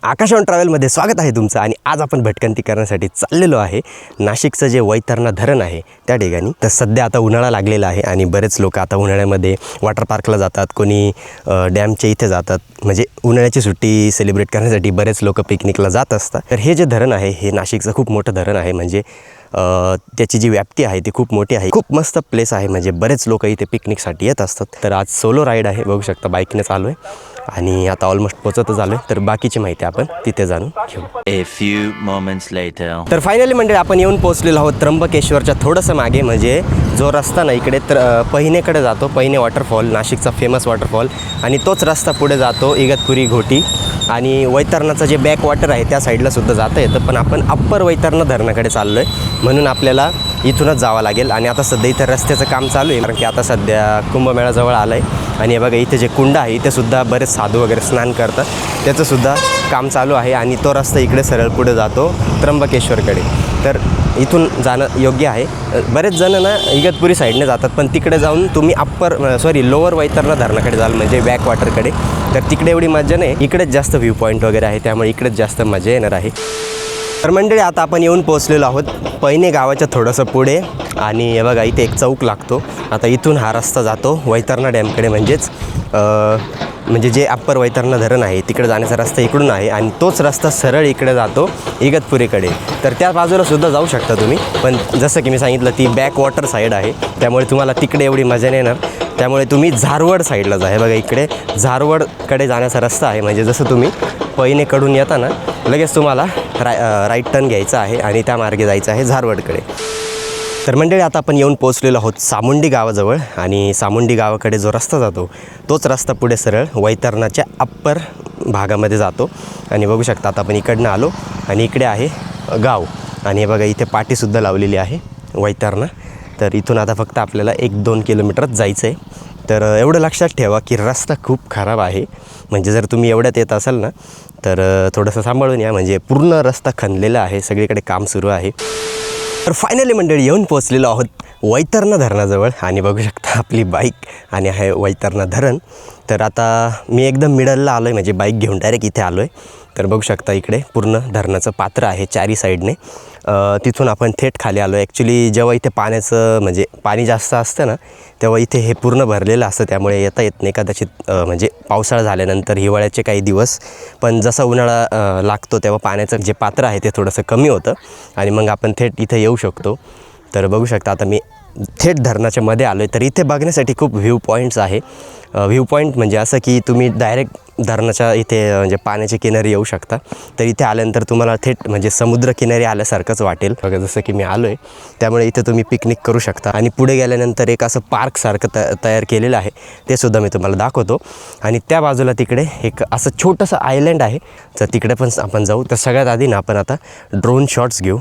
आकाशवाणी ट्रॅव्हलमध्ये स्वागत आहे तुमचं। आणि आज आपण भटकंती करण्यासाठी चाललेलो आहे नाशिकचं जे वैतरणा धरण आहे त्या ठिकाणी। तर सध्या आता उन्हाळा लागलेला आहे आणि बरेच लोक आता उन्हाळ्यामध्ये वॉटर पार्कला जातात, कोणी डॅमच्या इथे जातात, म्हणजे उन्हाळ्याची सुट्टी सेलिब्रेट करण्यासाठी बरेच लोक पिकनिकला जात असतात। तर हे जे धरण आहे हे नाशिकचं खूप मोठं धरण आहे, म्हणजे त्याची जी व्याप्ती आहे ती खूप मोठी आहे। खूप मस्त प्लेस आहे, म्हणजे बरेच लोक इथे पिकनिकसाठी येत असतात। तर आज सोलो राईड आहे, बघू शकता बाईकने चालू आहे आणि आता ऑलमोस्ट पोहोचतच आलो आहे। तर बाकीची माहिती आपण तिथे जाणून घेऊ। A few moments later. तर फायनली मंडळी आपण येऊन पोहोचलेलो आहोत त्र्यंबकेश्वरच्या थोडंसं मागे, म्हणजे जो रस्ता ना इकडे पहिनेकडे जातो, पहिने वॉटरफॉल नाशिकचा फेमस वॉटरफॉल, आणि तोच रस्ता पुढे जातो इगतपुरी घोटी आणि वैतरणाचं जे बॅक वॉटर आहे त्या साईडला सुद्धा जाता येतं। पण आपण अप्पर वैतरणा धरणाकडे चाललो आहे, म्हणून आपल्याला इथूनच जावं लागेल। आणि आता सध्या इथं रस्त्याचं काम चालू आहे, कारण की आता सध्या कुंभमेळा जवळ आला आहे। आणि हे बघा इथे जे कुंड आहे इथे सुद्धा बरेच साधू वगैरे स्नान करतात, त्याचंसुद्धा काम चालू आहे। आणि तो रस्ता इकडे सरळ पुढे जातो त्र्यंबकेश्वरकडे, तर इथून जाणं योग्य आहे। बरेच जण ना इगतपुरी साईडने जातात, पण तिकडे जाऊन तुम्ही लोअर वैतरणा धरणाकडे जाल, म्हणजे बॅक वॉटरकडे, तर तिकडे एवढी मजा नाही। इकडेच जास्त व्ह्यू पॉईंट वगैरे आहे, त्यामुळे इकडेच जास्त मजा येणार आहे। तर मंडळी आता आपण येऊन पोहोचलेलो आहोत पहिने गावाच्या थोडंसं पुढे, आणि हे बघा इथे एक चौक लागतो। आता इथून हा रस्ता जातो वैतरणा डॅमकडे, म्हणजे जे अप्पर वैतरणा धरण आहे तिकडे जाण्याचा रस्ता इकडून आहे, आणि तोच रस्ता सरळ इकडे जातो इगतपुरीकडे। तर त्या बाजूला सुद्धा जाऊ शकता तुम्ही, पण जसं की मी सांगितलं ती बॅक वॉटर साईड आहे, त्यामुळे तुम्हाला तिकडे एवढी मजा नाही येणार। त्यामुळे तुम्ही झारवड साईडला जा। हे बघा इकडे झारवडकडे जाण्याचा रस्ता आहे, म्हणजे जसं तुम्ही पैनेकडून येताना लगेच तुम्हाला राईट टर्न घ्यायचा आहे आणि त्या मार्गे जायचं आहे झारवडकडे। तर मंडळी आता आपण येऊन पोहोचलेलो आहोत सामुंडी गावाजवळ, आणि सामुंडी गावाकडे जो रस्ता जातो तोच रस्ता पुढे सरळ वैतरणाच्या अप्पर भागामध्ये जातो। आणि बघू शकता आता आपण इकडनं आलो आणि इकडे आहे गाव, आणि हे बघा इथे पाटीसुद्धा लावलेली आहे वैतरणा। तर इथून आता फक्त आपल्याला 1-2 किलोमीटरच जायचं आहे। तर एवढं लक्षात ठेवा की रस्ता खूप खराब आहे, म्हणजे जर तुम्ही एवढ्यात येत असाल ना तर थोडंसं सांभाळून या, म्हणजे पूर्ण रस्ता खणलेला आहे, सगळीकडे काम सुरू आहे। तर फायनली मंडळी येऊन पोहोचलेलो आहोत वैतरणा धरणाजवळ, आणि बघू शकता आपली बाईक आणि आहे वैतरणा धरण। तर आता मी एकदम मिडलला आलो आहे, म्हणजे बाईक घेऊन डायरेक्ट इथे आलो आहे। तर बघू शकता इकडे पूर्ण धरणाचं पात्र आहे चारी साईडने, तिथून आपण थेट खाली आलो आहे। ॲक्च्युली जेव्हा इथे पाणी जास्त असतं ना तेव्हा इथे हे पूर्ण भरलेलं असतं, त्यामुळे येता येत नाही कदाचित, म्हणजे पावसाळा झाल्यानंतर हिवाळ्याचे काही दिवस, पण जसा उन्हाळा लागतो तेव्हा पाण्याचं जे पात्र आहे ते थोडंसं कमी होतं, आणि मग आपण थेट इथे येऊ शकतो। तर बघू शकता आता मी थेट धरणाच्या मध्ये आलो आहे। तर इथे बघण्यासाठी खूप व्ह्यू पॉईंट्स आहे। व्ह्यू पॉईंट म्हणजे असं की तुम्ही डायरेक्ट धरणाच्या इथे म्हणजे पाण्याच्या किनारी येऊ शकता। तर इथे आल्यानंतर तुम्हाला थेट म्हणजे समुद्र किनारी आल्यासारखंच वाटेल, बघा जसं की मी आलो आहे। त्यामुळे इथे तुम्ही पिकनिक करू शकता, आणि पुढे गेल्यानंतर एक असं पार्कसारखं तयार केलेलं आहे, ते सुद्धा मी तुम्हाला दाखवतो। आणि त्या बाजूला तिकडे एक असं छोटंसं आयलँड आहे, तर तिकडे पण आपण जाऊ। तर सगळ्यात आधी ना आपण आता ड्रोन शॉट्स घेऊ।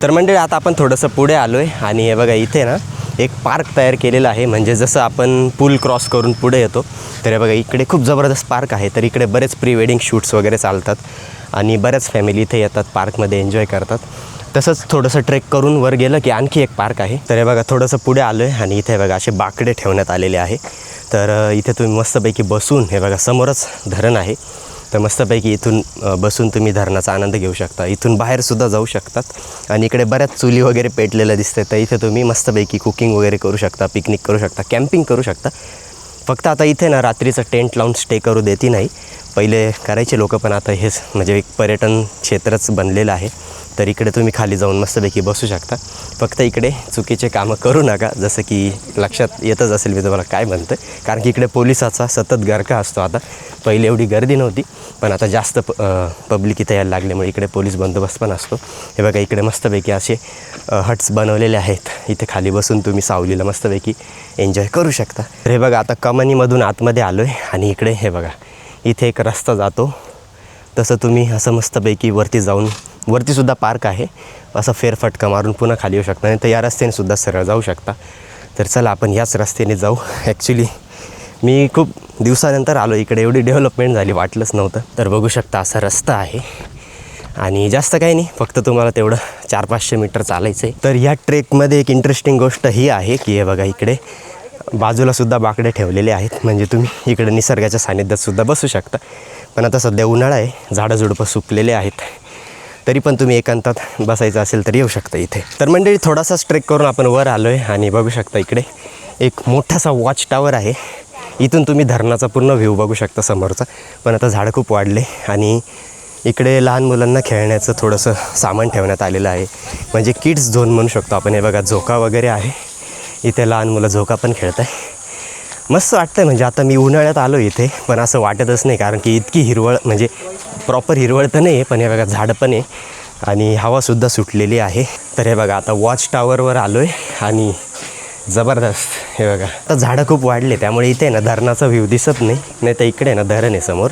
तर मंडळी आता आपण थोडंसं पुढे आलो आहे, आणि हे बघा इथे ना एक पार्क तयार केलेला आहे, म्हणजे जसं आपण पूल क्रॉस करून पुढे येतो तर हे बघा इकडे खूप जबरदस्त पार्क आहे। तर इकडे बरेच प्री वेडिंग शूट्स वगैरे चालतात, आणि बऱ्याच फॅमिली इथे येतात पार्कमध्ये एन्जॉय करतात। तसंच थोडंसं ट्रेक करून वर गेलं की आणखी एक पार्क आहे। तर हे बघा थोडंसं पुढे आलो आहे, आणि इथे बघा असे बाकडे ठेवण्यात आलेले आहे। तर इथे तुम्ही मस्तपैकी बसून, हे बघा समोरच धरण आहे, तर मस्तपैकी इथून बसून तुम्ही धरणाचा आनंद घेऊ शकता। इथून बाहेरसुद्धा जाऊ शकतात, आणि इकडे बऱ्याच चुली वगैरे पेटलेल्या दिसतात, तर इथे तुम्ही मस्तपैकी कुकिंग वगैरे करू शकता, पिकनिक करू शकता, कॅम्पिंग करू शकता। फक्त आता इथे ना रात्रीचं टेंट लावून स्टे करू देती नाही, पहिले करायचे लोक, पण आता हेच म्हणजे एक पर्यटन क्षेत्रच बनलेलं आहे, तर इकडे तुम्ही खाली जाऊन मस्तपैकी बसू शकता. फक्त इकडे चुकीचे कामं करू नका, जसं की लक्षात येतच असेल मी तुम्हाला काय म्हणतं, कारण की इकडे पोलिसाचा सतत गरका असतो. आता पहिले एवढी गर्दी नव्हती, पण आता जास्त पब्लिक इथं यायला लागल्यामुळे इकडे पोलीस बंदोबस्त पण असतो. हे बघा इकडे मस्तपैकी असे हट्स बनवलेले आहेत. इथे खाली बसून तुम्ही सावलीला मस्तपैकी एन्जॉय करू शकता. तर हे बघा आता कमानीमधून आतमध्ये आलो आहे आणि इकडे हे बघा इथे एक रस्ता जातो. तसं तुम्ही असं मस्तपैकी वरती जाऊन, वरतीसुद्धा पार्क आहे, असं फेरफटका मारून पुन्हा खाली येऊ शकता. नाही तर या रस्त्यानेसुद्धा सरळ जाऊ शकता. तर चला आपण याच रस्त्याने जाऊ. ॲक्च्युली मी खूप दिवसानंतर आलो इकडे, एवढी डेव्हलपमेंट झाली वाटलंच नव्हतं. तर बघू शकता असा रस्ता आहे आणि जास्त काही नाही, फक्त तुम्हाला तेवढं 400-500 मीटर चालायचं आहे. तर या ट्रेकमध्ये एक इंटरेस्टिंग गोष्ट ही आहे की हे बघा इकडे बाजूलासुद्धा बाकडे ठेवलेले आहेत, म्हणजे तुम्ही इकडे निसर्गाच्या सानिध्यातसुद्धा बसू शकता. पण आता सध्या उन्हाळा आहे, झाडं सुकलेले आहेत, तरी पण तुम्ही एकांतात बसायचं असेल तर येऊ शकता इथे. तर मंडळी थोडासा ट्रेक करून आपण वर आलो आहे आणि बघू शकता इकडे एक मोठासा वॉच टावर आहे. इथून तुम्ही धरणाचा पूर्ण व्ह्यू बघू शकता समोरचा. पण आता झाडं खूप वाढले आणि इकडे लहान मुलांना खेळण्याचं थोडंसं सामान ठेवण्यात आलेलं आहे, म्हणजे किड्स झोन म्हणू शकतो आपण. हे बघा झोका वगैरे आहे, इथे लहान मुलं झोका पण खेळत आहे. मस्त वाटतं आहे, म्हणजे आता मी उन्हाळ्यात आलो इथे पण असं वाटतच नाही, कारण की इतकी हिरवळ, म्हणजे प्रॉपर हिरवळ तर नाही आहे, पण हे बघा झाडं पण आहे आणि हवासुद्धा सुटलेली आहे. तर हे बघा आता वॉच टावरवर आलो आहे आणि जबरदस्त हे बघा आता झाडं खूप वाढले, त्यामुळे इथे ना धरणाचा व्ह्यू दिसत नाही तर इकडे ना धरण आहे समोर.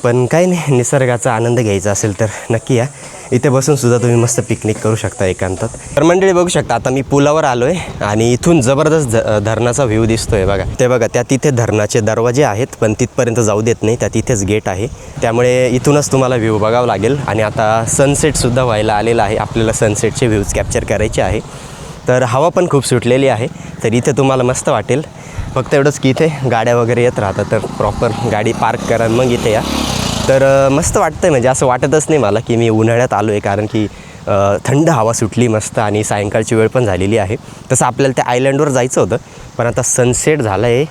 पण काही नाही, निसर्गाचा आनंद घ्यायचा असेल तर नक्की या. इथे बसूनसुद्धा तुम्ही मस्त पिकनिक करू शकता एकांतात. तर मंडळी बघू शकता आता मी पुलावर आलो आहे आणि इथून जबरदस्त धरणाचा व्ह्यू दिसतो आहे बघा. ते बघा त्या तिथे धरणाचे दरवाजे आहेत, पण तिथपर्यंत जाऊ देत नाही, त्या तिथेच गेट आहे, त्यामुळे इथूनच तुम्हाला व्ह्यू बघावं लागेल. आणि आता सनसेटसुद्धा व्हायला आलेला आहे, आपल्याला सनसेटचे व्ह्यूज कॅप्चर करायचे आहे. तर हवा पण खूप सुटलेली आहे, तर इथे तुम्हाला मस्त वाटेल. फक्त एवढंच की इथे गाड्या वगैरे येत राहतात, तर प्रॉपर गाडी पार्क करा मग इथे या. तर मस्त वाटतं आहे, म्हणजे असं वाटतच नाही मला की मी उन्हाळ्यात आलो आहे, कारण की थंड हवा सुटली मस्त आणि सायंकाळची वेळ पण झालेली आहे. तसं आपल्याला त्या आयलँडवर जायचं होतं, पण आता सनसेट झालं आहे,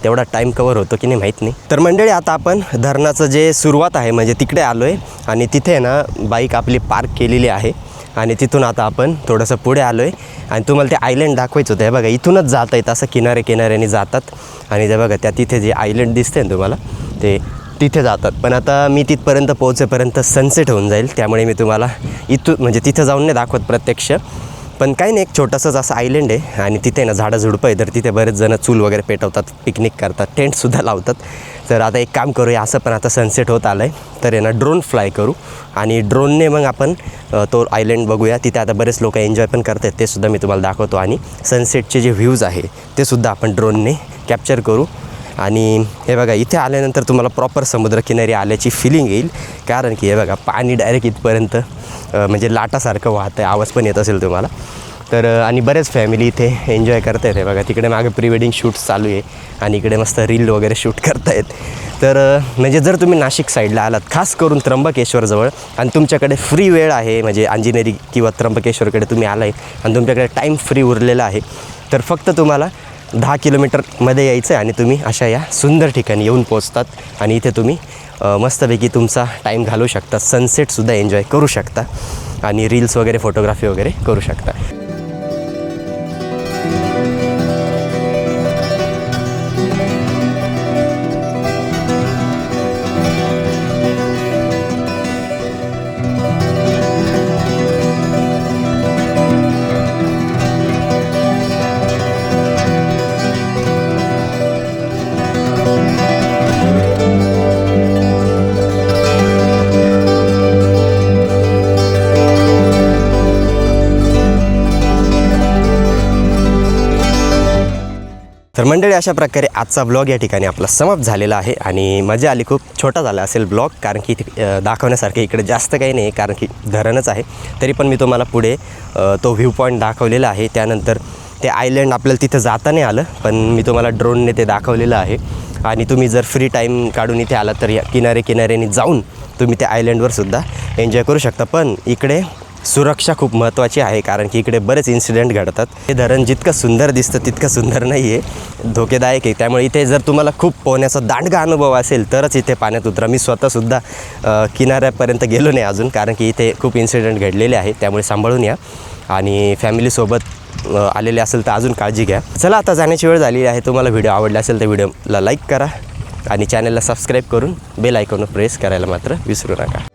तेवढा टाईम कवर होतो की नाही माहीत नाही. तर मंडळी आता आपण धरणाचं जे सुरुवात आहे म्हणजे तिकडे आलो आहे आणि तिथे ना बाईक आपली पार्क केलेली आहे आणि तिथून आता आपण थोडंसं पुढे आलो आहे आणि तुम्हाला ते आयलँड दाखवायचं होतं. हे बघा इथूनच जात आहेत, असं किनाऱ्याने जातात आणि ते बघा त्या तिथे जे आयलँड दिसते ना तुम्हाला ते तिथे जातात. पण आता मी तिथपर्यंत पोहोचेपर्यंत सनसेट होऊन जाईल, त्यामुळे मी तुम्हाला म्हणजे तिथं जाऊन नाही दाखवत प्रत्यक्ष. पण काही नाही, एक छोटंसंच असं आयलँड आहे आणि तिथे ना झाडं झुडपं आहे, तर तिथे बरेच जण चूल वगैरे पेटवतात, पिकनिक करतात, टेंटसुद्धा लावतात. तर आता एक काम करूया, असं पण आता सनसेट होत आलं आहे तर आहे ना ड्रोन फ्लाय करू आणि ड्रोनने मग आपण तो आयलँड बघूया. तिथे आता बरेच लोक एन्जॉय पण करतात, ते सुद्धा मी तुम्हाला दाखवतो आणि सनसेटचे जे व्ह्यूज आहे ते सुद्धा आपण ड्रोनने कॅप्चर करू. आणि हे बघा इथे आल्यानंतर तुम्हाला प्रॉपर समुद्रकिनारी आल्याची फिलिंग येईल, कारण की हे बघा पाणी डायरेक्ट इथपर्यंत म्हणजे लाटासारखं वाहतं आहे, आवाज पण येत असेल तुम्हाला. तर आणि बरेच फॅमिली इथे एन्जॉय करत आहेत. हे बघा तिकडे मागे प्री वेडिंग शूट्स चालू आहे आणि इकडे मस्त रील वगैरे शूट करतायत. तर म्हणजे जर तुम्ही नाशिक साईडला आलात, खास करून त्र्यंबकेश्वरजवळ, आणि तुमच्याकडे फ्री वेळ आहे, म्हणजे अंजनेरी किंवा त्र्यंबकेश्वरकडे तुम्ही आला आहे आणि तुमच्याकडे टाईम फ्री उरलेला आहे, तर फक्त तुम्हाला 10 किलोमीटरमध्ये यायचं आहे आणि तुम्ही अशा या सुंदर ठिकाणी येऊन पोचतात आणि इथे तुम्ही मस्तपैकी तुमचा टाईम घालवू शकता, सनसेटसुद्धा एन्जॉय करू शकता आणि रील्स वगैरे फोटोग्राफी वगैरे करू शकता. तर मंडळी अशा प्रकारे आजचा ब्लॉग या ठिकाणी आपला समाप्त झालेला आहे आणि मजा आली. खूप छोटा झाला असेल ब्लॉग, कारण की दाखवण्यासारखं इकडे जास्त काही नाही, कारण की धरणच आहे. तरी पण मी तुम्हाला पुढे तो व्ह्यू पॉईंट दाखवलेला आहे. त्यानंतर ते आयलँड आपल्याला तिथं जाता नाही आलं, पण मी तुम्हाला ड्रोनने ते दाखवलेलं आहे. आणि तुम्ही जर फ्री टाईम काढून इथे आलात तर या किनाऱ्याने जाऊन तुम्ही त्या आयलँडवर सुद्धा एन्जॉय करू शकता. पण इकडे सुरक्षा खूप महत्त्वाची आहे, कारण की इकडे बरेच इन्सिडेंट घडतात. हे धरण जितकं सुंदर दिसतं तितकं सुंदर नाही आहे, धोकेदायक आहे. त्यामुळे इथे जर तुम्हाला खूप पोहण्याचा दांडगा अनुभव असेल तरच इथे पाण्यात उतरा. मी स्वतःसुद्धा किनाऱ्यापर्यंत गेलो नाही अजून, कारण की इथे खूप इन्सिडेंट घडलेले आहेत. त्यामुळे सांभाळून या आणि फॅमिलीसोबत आलेले असेल तर अजून काळजी घ्या. चला, आता जाण्याची वेळ झालेली आहे. तुम्हाला व्हिडिओ आवडला असेल तर व्हिडिओला लाईक करा आणि चॅनलला सबस्क्राईब करून बेल आयकॉन प्रेस करायला मात्र विसरू नका.